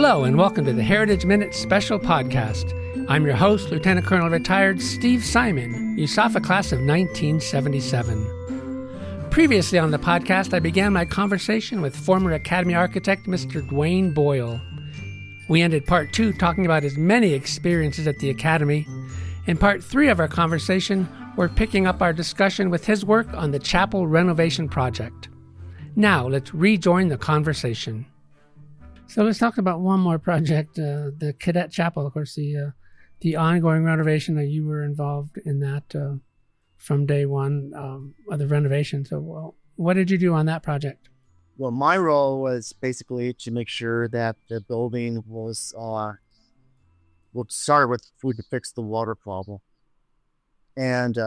Hello and welcome to the Heritage Minute Special Podcast. I'm your host, Lieutenant Colonel Retired Steve Simon, USAFA class of 1977. Previously on the podcast, I began my conversation with former Academy architect Mr. Duane Boyle. We ended part 2 talking about his many experiences at the Academy. In part 3 of our conversation, we're picking up our discussion with his work on the chapel renovation project. Now, let's rejoin the conversation. So let's talk about one more project, the Cadet Chapel. Of course, the ongoing renovation that you were involved in that from day one of the renovation. So what did you do on that project? Well, my role was basically to make sure that the building was, we'll start with food to fix the water problem. And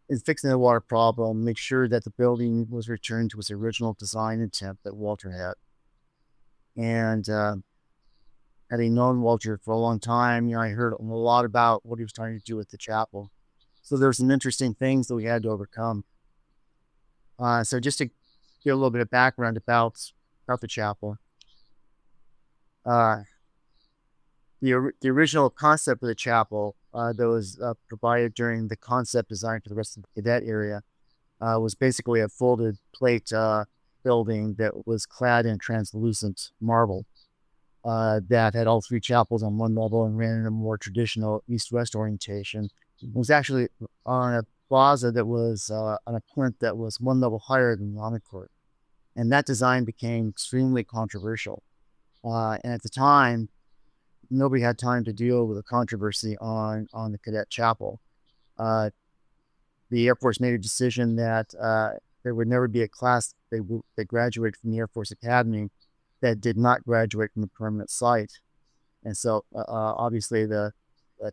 in fixing the water problem, make sure that the building was returned to its original design intent that Walter had. And having known Walter for a long time, I heard a lot about what he was trying to do with the chapel. So there's some interesting things that we had to overcome. So just to give a little bit of background about the chapel. The original concept of the chapel that was provided during the concept design for the rest of the cadet area was basically a folded plate building that was clad in translucent marble that had all three chapels on one level and ran in a more traditional east-west orientation. It was actually on a plaza that was on a plinth that was one level higher than the Lawn Court. And that design became extremely controversial. And at the time, nobody had time to deal with the controversy on the Cadet Chapel. The Air Force made a decision that there would never be a class that graduated from the Air Force Academy that did not graduate from the permanent site. And so obviously the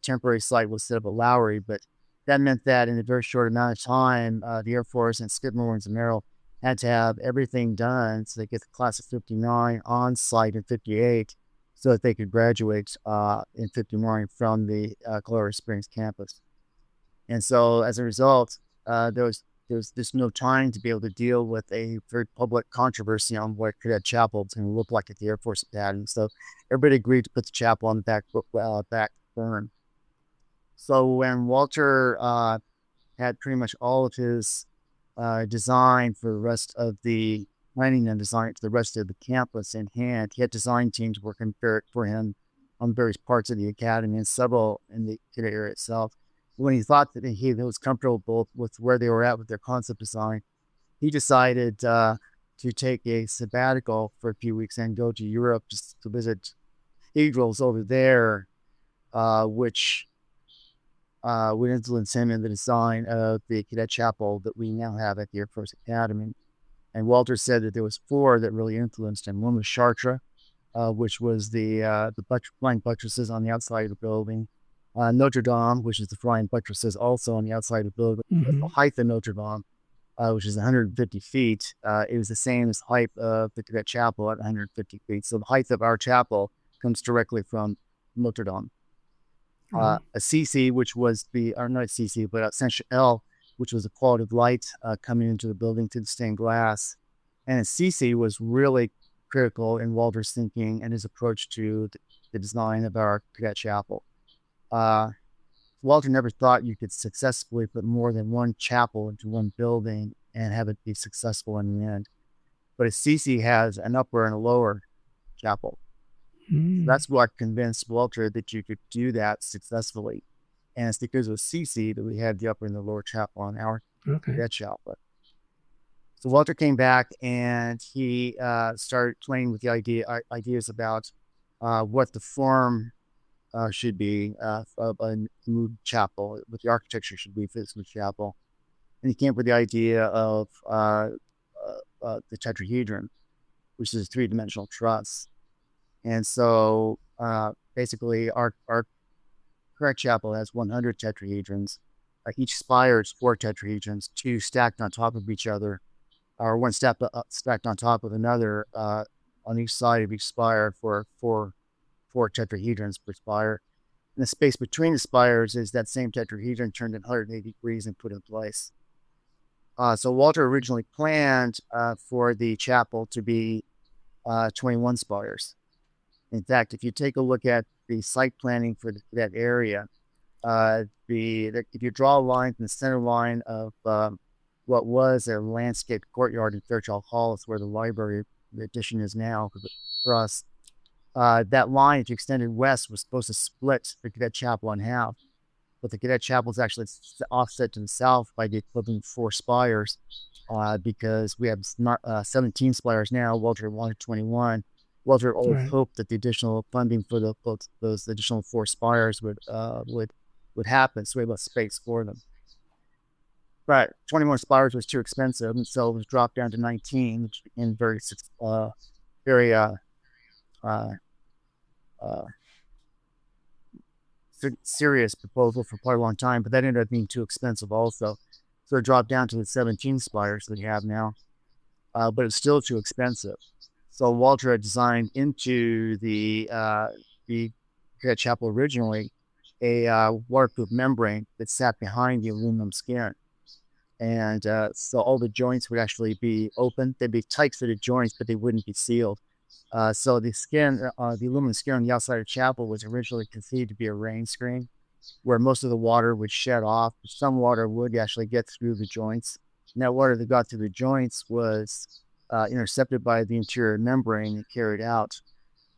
temporary site was set up at Lowry, but that meant that in a very short amount of time, the Air Force and Skidmore and Merrill had to have everything done so they get the class of 59 on site in 58 so that they could graduate in 59 from the Colorado Springs campus. And so as a result, there was just no time to be able to deal with a very public controversy on what Cadet Chapel was going to look like at the Air Force Academy. So everybody agreed to put the chapel on the back burner. So when Walter had pretty much all of his design for the rest of the planning and design for the rest of the campus in hand, he had design teams working for him on various parts of the academy and several in the cadet area itself. When he thought that he was comfortable with where they were at with their concept design, he decided to take a sabbatical for a few weeks and go to Europe just to visit cathedrals over there, which would influence him in the design of the Cadet Chapel that we now have at the Air Force Academy. And Walter said that there was 4 that really influenced him. One was Chartres, which was the flying buttresses on the outside of the building. Notre Dame, which is the flying buttresses also on the outside of the building. Mm-hmm. The height of Notre Dame, which is 150 feet, it was the same as the height of the Cadet Chapel at 150 feet. So the height of our chapel comes directly from Notre Dame. A CC, which was not CC, but Essential L, which was the quality of light coming into the building through the stained glass. And a CC was really critical in Walter's thinking and his approach to the design of our Cadet Chapel. Walter never thought you could successfully put more than one chapel into one building and have it be successful in the end. But a CC has an upper and a lower chapel. So that's what convinced Walter that you could do that successfully. And it's because of CC that we had the upper and the lower chapel on our Cadet Chapel. So Walter came back and he started playing with the ideas about what the form should be of a new chapel, what the architecture should be for this new chapel. And he came up with the idea of the tetrahedron, which is a 3-dimensional truss. And so basically our current chapel has 100 tetrahedrons. Each spire is 4 tetrahedrons, 2 stacked on top of each other, or one stacked on top of another on each side of each spire for 4 tetrahedrons per spire. And the space between the spires is that same tetrahedron turned in 180 degrees and put in place. So Walter originally planned for the chapel to be 21 spires. In fact, if you take a look at the site planning for that area, if you draw a line from the center line of what was a landscaped courtyard in Fairchild Hall, is where the library addition is now for us. That line, if you extended west, was supposed to split the cadet chapel in half, but the cadet chapel is actually offset to the south by the equivalent 4 spires, because we have 17 spires now. Walter wanted 21. Walter always hoped that the additional funding for those additional 4 spires would happen, so we have a space for them. But 21 spires was too expensive, and so it was dropped down to 19, which became very serious proposal for quite a long time, but that ended up being too expensive also. So it dropped down to the 17 spires that we have now, but it's still too expensive. So Walter had designed into the cadet chapel originally a waterproof membrane that sat behind the aluminum skin. And so all the joints would actually be open. They'd be tight fitted joints, but they wouldn't be sealed. So the skin, the aluminum skin on the outside of the chapel was originally conceived to be a rain screen, where most of the water would shed off. Some water would actually get through the joints. And that water that got through the joints was intercepted by the interior membrane and carried out.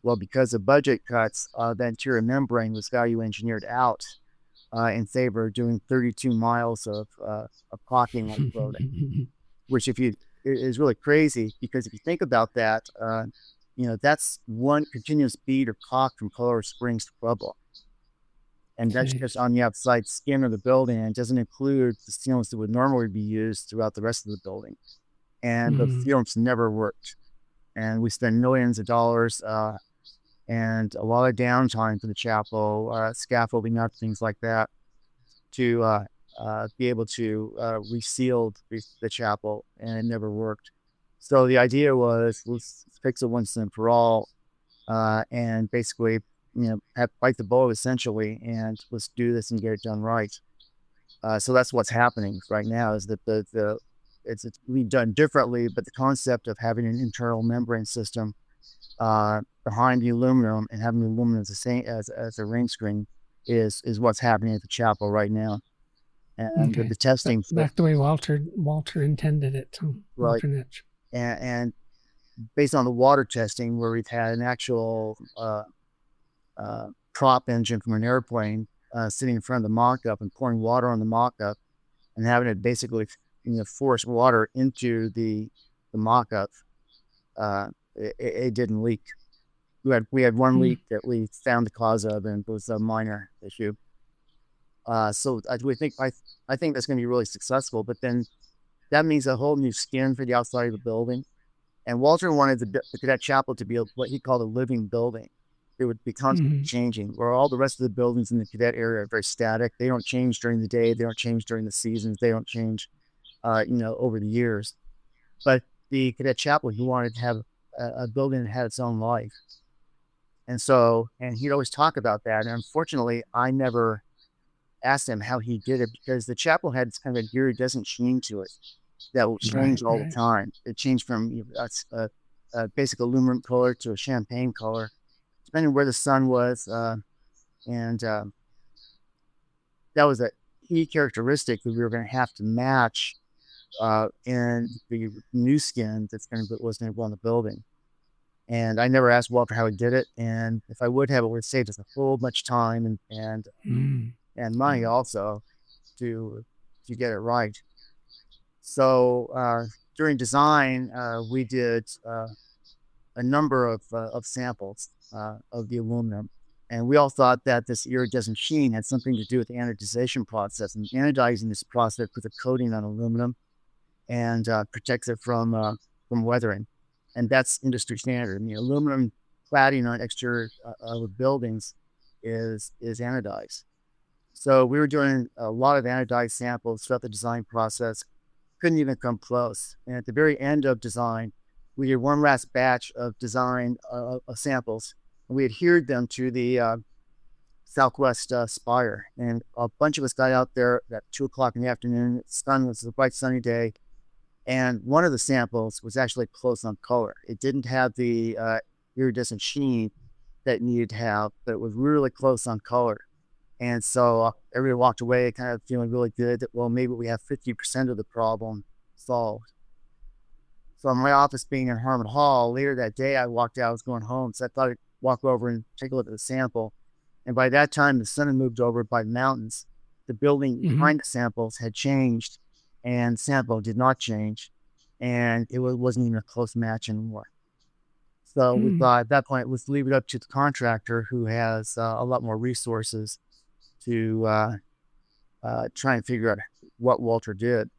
Well, because of budget cuts, that interior membrane was value engineered out in favor of doing 32 miles of caulking on the building, which is really crazy, because if you think about that, that's one continuous bead of caulk from Colorado Springs to Pueblo. And that's just on the outside skin of the building, and it doesn't include the sealants that would normally be used throughout the rest of the building. And the sealants never worked. And we spent millions of dollars and a lot of downtime for the chapel, scaffolding up, things like that, to be able to reseal the chapel, and it never worked. So the idea was, let's fix it once and for all, and basically, bite the bullet essentially, and let's do this and get it done right. So that's what's happening right now, is that it's being done differently, but the concept of having an internal membrane system behind the aluminum and having the aluminum as the same as a rain screen is what's happening at the chapel right now. And the testing back the way Walter intended it. Right. Walter Nitsch. And based on the water testing, where we've had an actual prop engine from an airplane sitting in front of the mock-up and pouring water on the mock-up and having it basically force water into the mock-up, it didn't leak. We had one leak that we found the cause of, and it was a minor issue. So I think that's going to be really successful. But then that means a whole new skin for the outside of the building. And Walter wanted the cadet chapel to be what he called a living building. It would be constantly changing, where all the rest of the buildings in the cadet area are very static. They don't change during the day. They don't change during the seasons. They don't change, over the years. But the cadet chapel, he wanted to have a building that had its own life. And he'd always talk about that. And unfortunately, I never asked him how he did it, because the chapel had this kind of a iridescent sheen to it that will change all the time. It changed from a basic aluminum color to a champagne color, depending where the sun was. And that was a key characteristic that we were going to have to match in the new skin was going to go on the building. And I never asked Walter how he did it. And if I would have, it would have saved us a whole much time and money also to get it right. So during design, we did a number of samples of the aluminum, and we all thought that this iridescent sheen had something to do with the anodization process. And anodizing this process puts a coating on aluminum and protects it from weathering, and that's industry standard. I mean, aluminum cladding on exterior of buildings is anodized. So we were doing a lot of anodized samples throughout the design process. Couldn't even come close. And at the very end of design, we did one last batch of design of samples, and we adhered them to the southwest spire. And a bunch of us got out there at 2:00 in the afternoon. The sun was a bright sunny day, And one of the samples was actually close on color. It didn't have the iridescent sheen that it needed to have, but it was really close on color. And so everybody walked away kind of feeling really good that, well, maybe we have 50% of the problem solved. So in my office being in Harmon Hall, later that day, I walked out, I was going home. So I thought I'd walk over and take a look at the sample. And by that time, the sun had moved over by the mountains. The building behind the samples had changed, and sample did not change. And it wasn't even a close match anymore. So we thought at that point, let's leave it up to the contractor who has a lot more resources to try and figure out what Walter did.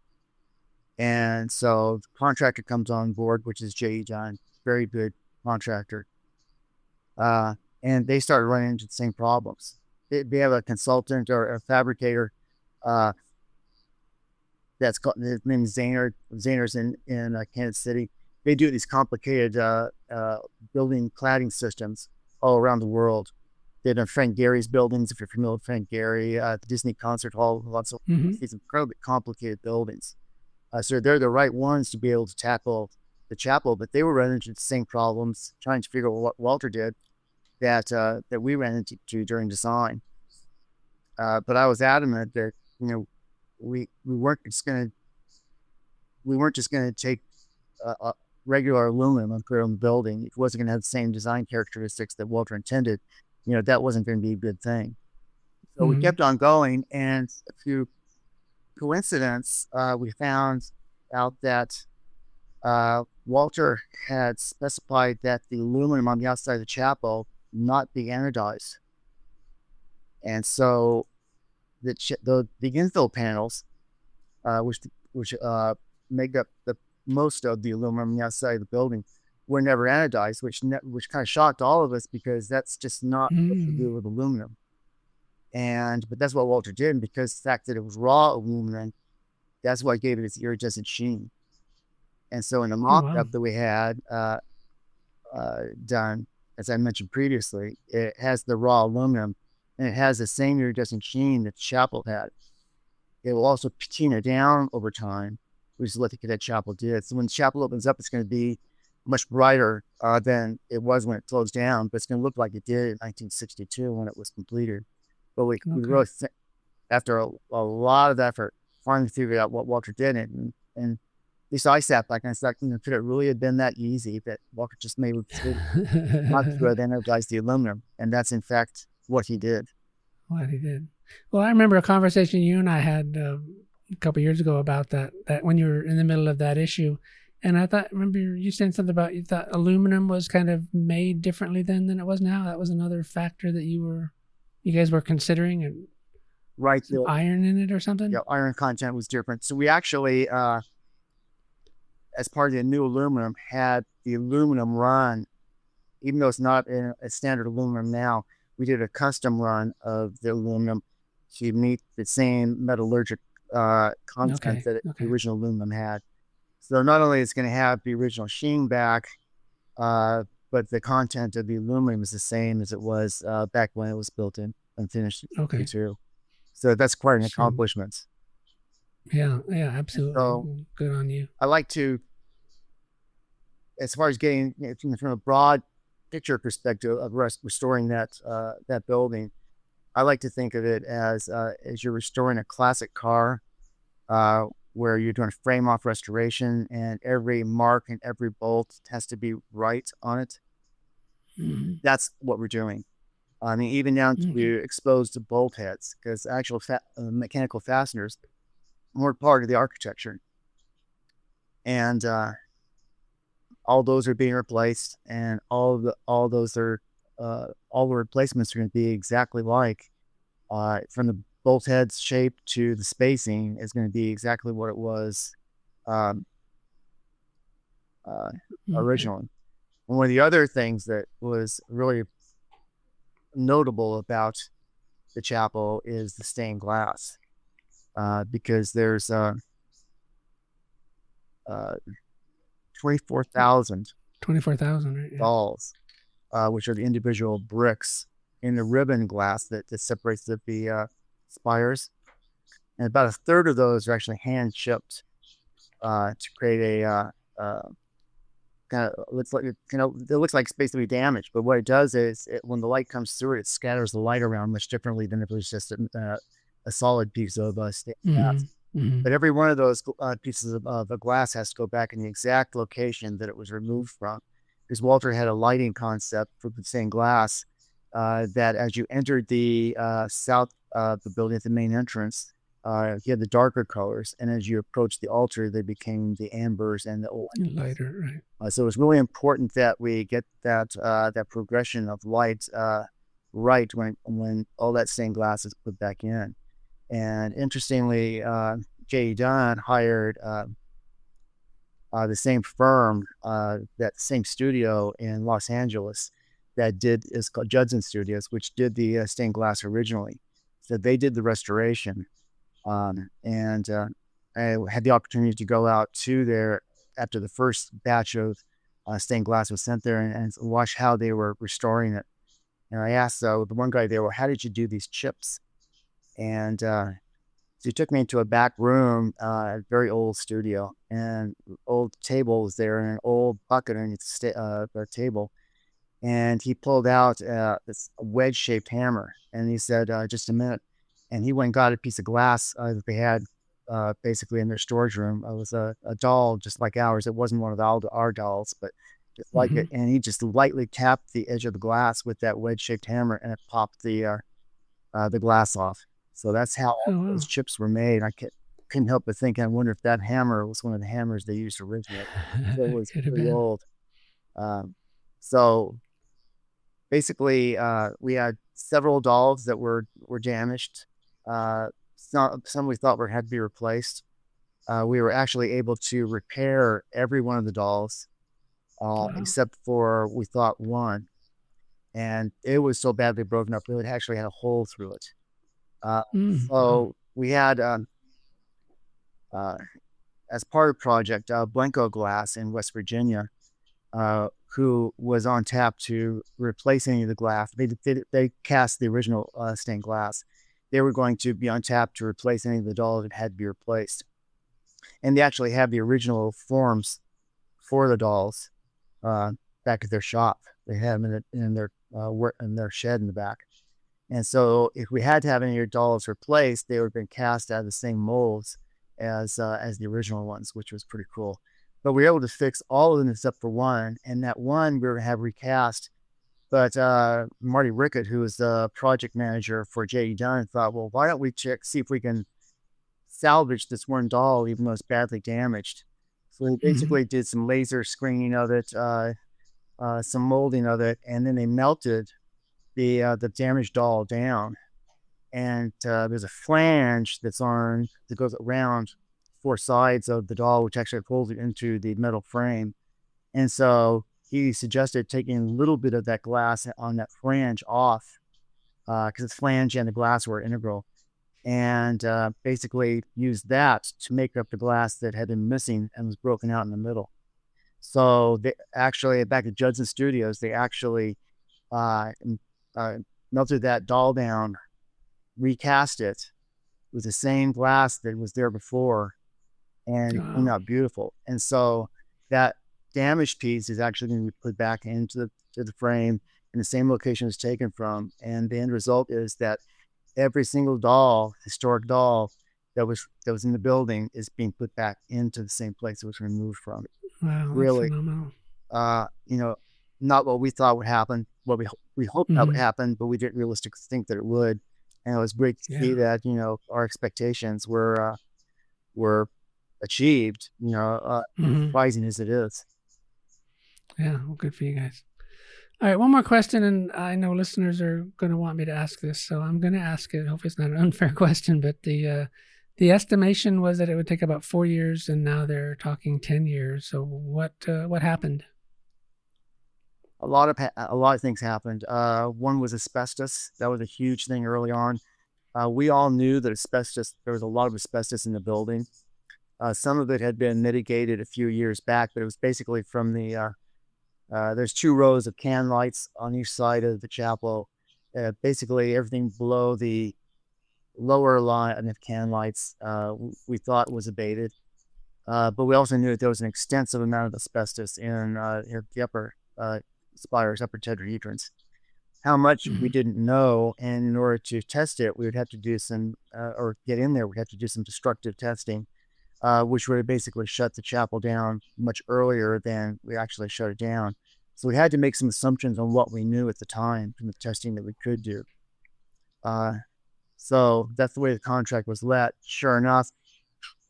And so the contractor comes on board, which is J.E. John, very good contractor. And they started running into the same problems. They have a consultant or a fabricator that's called, his name is Zahner. Zahner's in Kansas City. They do these complicated building cladding systems all around the world. They've done Frank Gehry's buildings, if you're familiar with Frank Gehry, the Disney Concert Hall, lots of these incredibly complicated buildings. So they're the right ones to be able to tackle the chapel, but they were running into the same problems, trying to figure out what Walter did that we ran into during design. But I was adamant that, we weren't just going to take a regular aluminum and put it on the building. It wasn't going to have the same design characteristics that Walter intended. That wasn't going to be a good thing. So we kept on going, and through coincidence, we found out that Walter had specified that the aluminum on the outside of the chapel not be anodized. And so the infill panels, which make up the most of the aluminum on the outside of the building, were never anodized, which kind of shocked all of us, because that's just not what to do with aluminum. But that's what Walter did, and because the fact that it was raw aluminum, that's what gave it its iridescent sheen. And so in the mock-up that we had done, as I mentioned previously, it has the raw aluminum, and it has the same iridescent sheen that the chapel had. It will also patina down over time, which is what the Cadet Chapel did. So when the chapel opens up, it's going to be much brighter than it was when it closed down, but it's going to look like it did in 1962 when it was completed. But we really, after a lot of effort, finally figured out what Walter did. And at least I sat back and I thought, could it really have been that easy that Walter just made not to anodize the aluminum? And that's in fact what he did. What he did. Well, I remember a conversation you and I had a couple of years ago about that when you were in the middle of that issue. And I remember you saying something about, you thought aluminum was kind of made differently then than it was now. That was another factor that you guys were considering, and right, iron in it or something. Yeah, iron content was different. So we actually, as part of the new aluminum, had the aluminum run, even though it's not a standard aluminum now. We did a custom run of the aluminum to meet the same metallurgic content that the original aluminum had. So not only is it going to have the original sheen back, but the content of the aluminum is the same as it was back when it was built in and finished in 1952. So that's quite an accomplishment. Yeah, absolutely. So good on you. I like to, as far as getting from a broad picture perspective of restoring that building, I like to think of it as you're restoring a classic car, where you're doing a frame off restoration, and every mark and every bolt has to be right on it. That's what we're doing. I mean, even down to exposed bolt heads, because actual mechanical fasteners weren't part of the architecture. And all those are being replaced, and all the replacements are going to be exactly like, from the bolt heads shape to the spacing is going to be exactly what it was originally. And one of the other things that was really notable about the chapel is the stained glass, because there's 24,000 right? dolls, which are the individual bricks in the ribbon glass that separates the spires, and about a third of those are actually hand chipped to create a kind of looks like it looks like it's basically damaged. But what it does is when the light comes through, it scatters the light around much differently than if it was just a solid piece of stained glass. Mm-hmm. Mm-hmm. But every one of those pieces of glass has to go back in the exact location that it was removed from. Because Walter had a lighting concept for the stained glass that as you entered the south of the building at the main entrance, he had the darker colors, and as you approached the altar, they became the ambers and the orange. Lighter, right? So it's really important that we get that progression of light right when all that stained glass is put back in. And interestingly, J.E. Dunn hired the same firm, that same studio in Los Angeles is called Judson Studios, which did the stained glass originally. So they did the restoration. And I had the opportunity to go out to there after the first batch of stained glass was sent there and watch how they were restoring it. And I asked the one guy there, well, how did you do these chips? And so he took me into a back room, a very old studio, and old table was there and an old bucket underneath the table. And he pulled out this wedge-shaped hammer, and he said, just a minute. And he went and got a piece of glass that they had basically in their storage room. It was a doll just like ours. It wasn't one of our dolls, but just like Mm-hmm. it. And he just lightly tapped the edge of the glass with that wedge-shaped hammer, and it popped the glass off. So that's how all Oh, wow. those chips were made. Couldn't help but think, I wonder if that hammer was one of the hammers they used originally. So it was Could have pretty been. old. So basically, we had several dolls that were damaged. Some we thought had to be replaced. We were actually able to repair every one of the dolls, Wow. except for we thought one, and it was so badly broken up it actually had a hole through it. Wow. So we had, as part of the project, Blanco Glass in West Virginia, who was on tap to replace any of the glass. They cast the original stained glass. They were going to be on tap to replace any of the dolls that had to be replaced. And they actually have the original forms for the dolls back at their shop. They have them in their shed in the back. And so if we had to have any of your dolls replaced, they would have been cast out of the same molds as the original ones, which was pretty cool. But we were able to fix all of them except for one, and that one we were going to have recast. But Marty Rickett, who was the project manager for J.E. Dunn, thought, well, why don't we see if we can salvage this one doll, even though it's badly damaged. So he basically did some laser screening of it, some molding of it, and then they melted the damaged doll down. And there's a flange that goes around four sides of the doll, which actually pulls it into the metal frame. And so he suggested taking a little bit of that glass on that flange off, because the flange and the glass were integral, and basically use that to make up the glass that had been missing and was broken out in the middle. So they actually, back at Judson Studios, they actually melted that doll down, recast it with the same glass that was there before, and it came out beautiful. And so that damaged piece is actually going to be put back into the frame in the same location it's taken from. And the end result is that every single historic doll that was in the building is being put back into the same place it was removed from. Wow, Really, that's phenomenal. Not what we thought would happen, what we hoped that would happen, but we didn't realistically think that it would. And it was great to see that, our expectations were achieved, surprising as it is. Yeah, well, good for you guys. All right, one more question, and I know listeners are going to want me to ask this, so I'm going to ask it. Hopefully it's not an unfair question, but the estimation was that it would take about 4 years, and now they're talking 10 years. So what happened? A lot of things happened. One was asbestos. That was a huge thing early on. We all knew that there was a lot of asbestos in the building. Some of it had been mitigated a few years back, but it was basically from there's 2 rows of can lights on each side of the chapel. Basically everything below the lower line of can lights we thought was abated. But we also knew that there was an extensive amount of asbestos in the upper spires, upper tetrahedrons. How much we Mhm. didn't know, and in order to test it, we would have to do some, or get in there, we'd have to do some destructive testing, which would have basically shut the chapel down much earlier than we actually shut it down. So we had to make some assumptions on what we knew at the time from the testing that we could do. Uh, so that's the way the contract was let. Sure enough,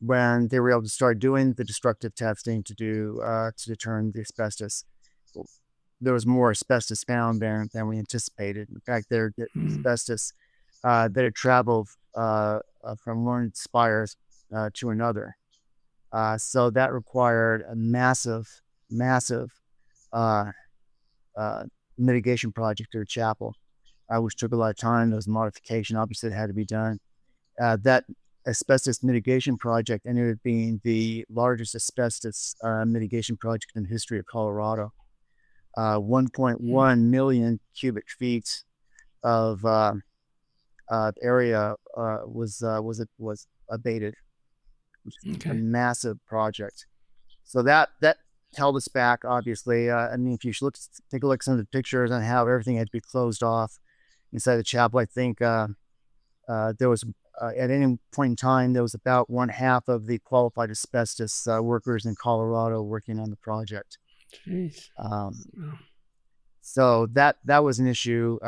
when they were able to start doing the destructive testing to determine the asbestos, there was more asbestos found there than we anticipated. In fact, there Mhm. asbestos that had traveled from one spires to another. So that required a massive uh, uh, mitigation project to the chapel, which took a lot of time. There was modification, obviously, that had to be done. That asbestos mitigation project ended up being the largest asbestos mitigation project in the history of Colorado. 1.1 million cubic feet of area was abated, which is a Okay. massive project. So that held us back, obviously. I mean, if you should take a look at some of the pictures on how everything had to be closed off inside the chapel, I think there was at any point in time there was about one half of the qualified asbestos workers in Colorado working on the project. Jeez. Um, Oh. so that was an issue.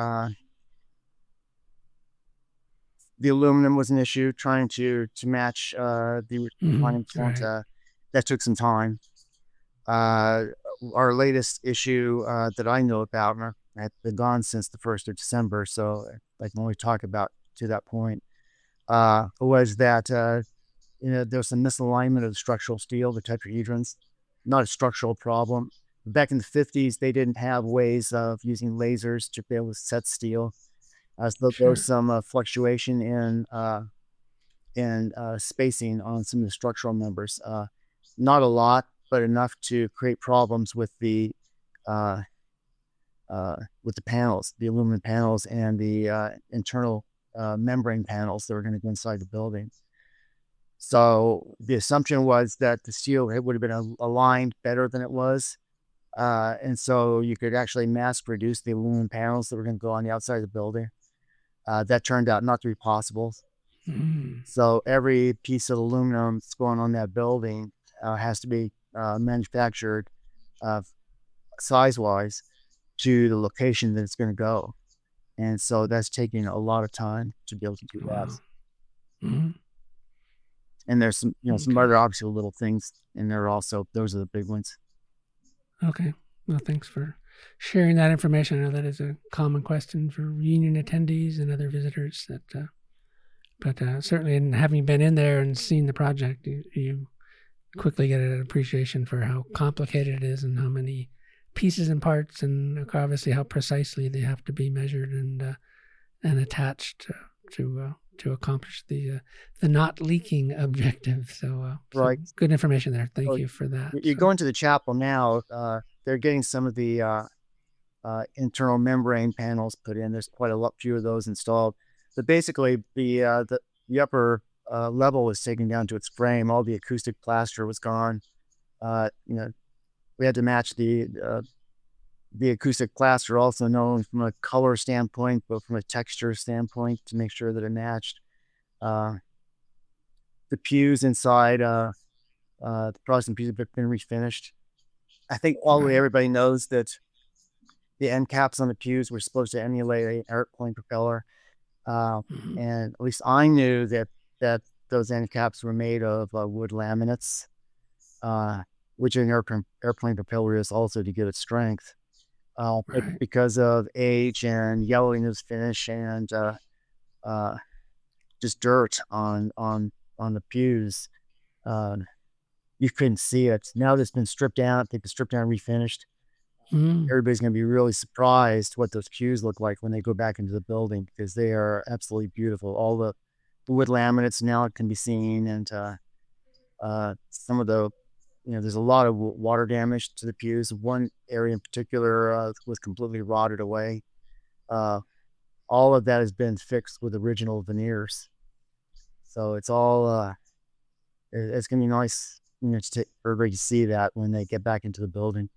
The aluminum was an issue trying to match the Mhm. requirements. Right. That took some time. Uh, our latest issue that I know about, and I've been gone since the 1st of December, so I can only talk about to that point, was that there was some misalignment of the structural steel, the tetrahedrons. Not a structural problem. Back in the 50s, they didn't have ways of using lasers to be able to set steel. So there was Sure. some fluctuation in spacing on some of the structural members. Not a lot, but enough to create problems uh, with the panels, the aluminum panels, and the internal membrane panels that were going to go inside the building. So the assumption was that the steel would have been aligned better than it was. And so you could actually mass produce the aluminum panels that were going to go on the outside of the building. That turned out not to be possible. Mhm. So every piece of aluminum that's going on that building has to be manufactured size wise to the location that it's going to go. And so that's taking a lot of time to be able to do that. Wow. Mhm. And there's some Okay. other obviously little things in there also. Those are the big ones. Okay. Well, thanks for sharing that information. I know that is a common question for reunion attendees and other visitors. But certainly, in having been in there and seen the project, you quickly get an appreciation for how complicated it is and how many pieces and parts, and obviously how precisely they have to be measured and attached to accomplish the not leaking objective. So Right. good information there. Thank So you for that. you So go into the chapel now, they're getting some of the internal membrane panels put in. There's quite a lot few of those installed. But basically, the upper level was taken down to its frame. All the acoustic plaster was gone. Uh, you know, we had to match the acoustic plaster, also known from a color standpoint, but from a texture standpoint, to make sure that it matched. Uh, the pews inside the Protestant pews have been refinished. I think probably right. everybody knows that the end caps on the pews were supposed to emulate an airplane propeller. Uh, Mhm. and at least I knew that those end caps were made of wood laminates, uh, which an airplane propeller is also to give it strength. But Right. because of age and yellowiness finish and uh, just dirt on the pews, uh, you couldn't see it. Now that it's been stripped down, they've been stripped down, refinished. Mm. Everybody's going to be really surprised what those pews look like when they go back into the building because they are absolutely beautiful. All the wood laminates now can be seen, and some of there's a lot of water damage to the pews. One area in particular was completely rotted away. Uh, all of that has been fixed with original veneers, so it's all it's going to be nice. to everybody to see that when they get back into the building.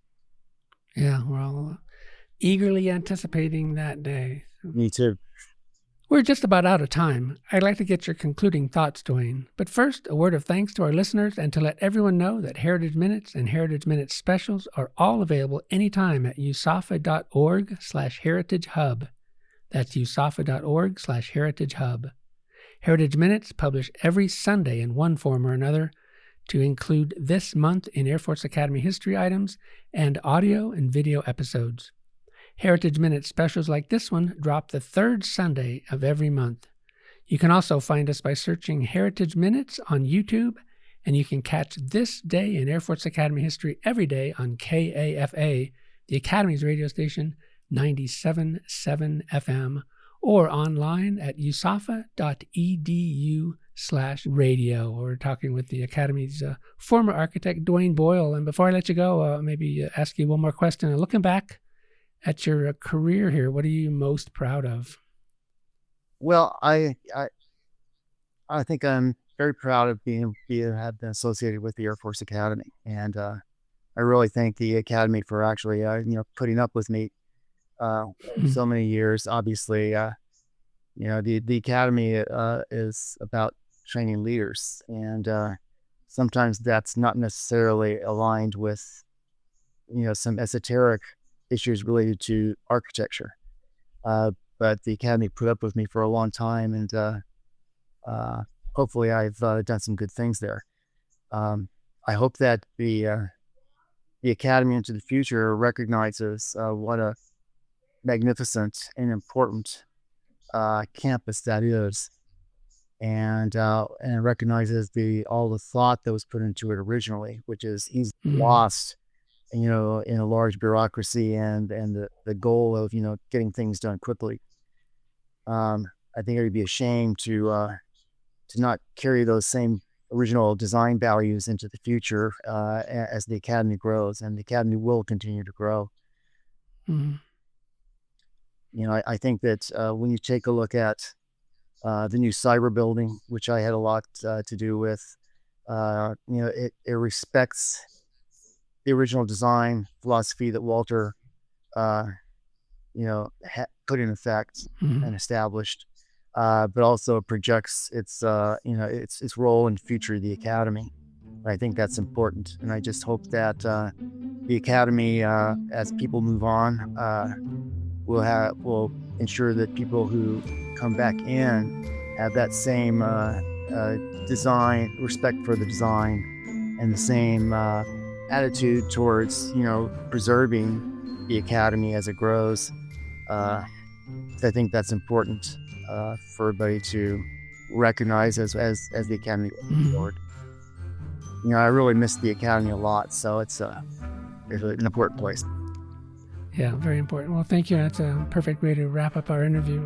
Yeah, we're all eagerly anticipating that day. Me too. We're just about out of time. I'd like to get your concluding thoughts, Duane. But first, a word of thanks to our listeners and to let everyone know that Heritage Minutes and Heritage Minutes specials are all available anytime at usafa.org/heritagehub. That's usafa.org/heritagehub. Heritage Minutes publish every Sunday in one form or another, to include this month in Air Force Academy history items and audio and video episodes. Heritage Minutes specials like this one drop the third Sunday of every month. You can also find us by searching Heritage Minutes on YouTube, and you can catch This Day in Air Force Academy History every day on KAFA, the Academy's radio station, 97.7 FM, or online at usafa.edu/radio. We're talking with the Academy's former architect, Duane Boyle. And before I let you go, maybe ask you one more question. Looking back at your career here, what are you most proud of? Well, I think I'm very proud of have been associated with the Air Force Academy, and I really thank the Academy for actually putting up with me so many years. Obviously, the Academy is about training leaders, and sometimes that's not necessarily aligned with some esoteric issues related to architecture. But the Academy put up with me for a long time, and hopefully I've done some good things there. I hope that the Academy into the future recognizes what a magnificent and important campus that is, and recognizes all the thought that was put into it originally, which is easily lost in a large bureaucracy and the goal of getting things done quickly. I think it would be a shame to not carry those same original design values into the future as the Academy grows, and the Academy will continue to grow. Mm-hmm. I think that when you take a look at the new cyber building, which I had a lot to do with, it respects the original design philosophy that Walter, put in effect and established, but also projects its role in the future of the Academy. I think that's important, and I just hope that the Academy, as people move on, will ensure that people who come back in have that same design, respect for the design, and the same attitude towards preserving the Academy as it grows. I think that's important for everybody to recognize as the Academy moves forward. I really miss the Academy a lot, so it's an important place. Yeah, very important. Well, thank you. That's a perfect way to wrap up our interview.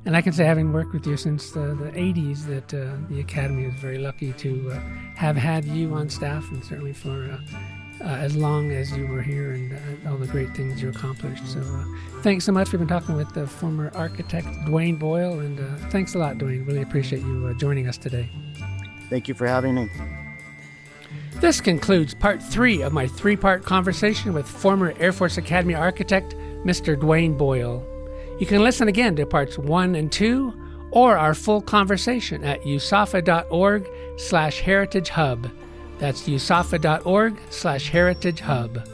And I can say, having worked with you since the 80s, that the Academy is very lucky to have had you on staff, and certainly for as long as you were here, and all the great things you accomplished. So thanks so much. We've been talking with the former architect, Duane Boyle, and thanks a lot, Duane. Really appreciate you joining us today. Thank you for having me. This concludes part 3 of my 3-part conversation with former Air Force Academy architect, Mr. Duane Boyle. You can listen again to parts 1 and 2, or our full conversation at usafa.org/heritagehub. That's usafa.org/heritagehub.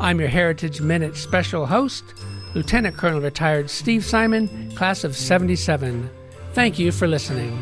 I'm your Heritage Minute special host, Lieutenant Colonel retired Steve Simon, class of '77. Thank you for listening.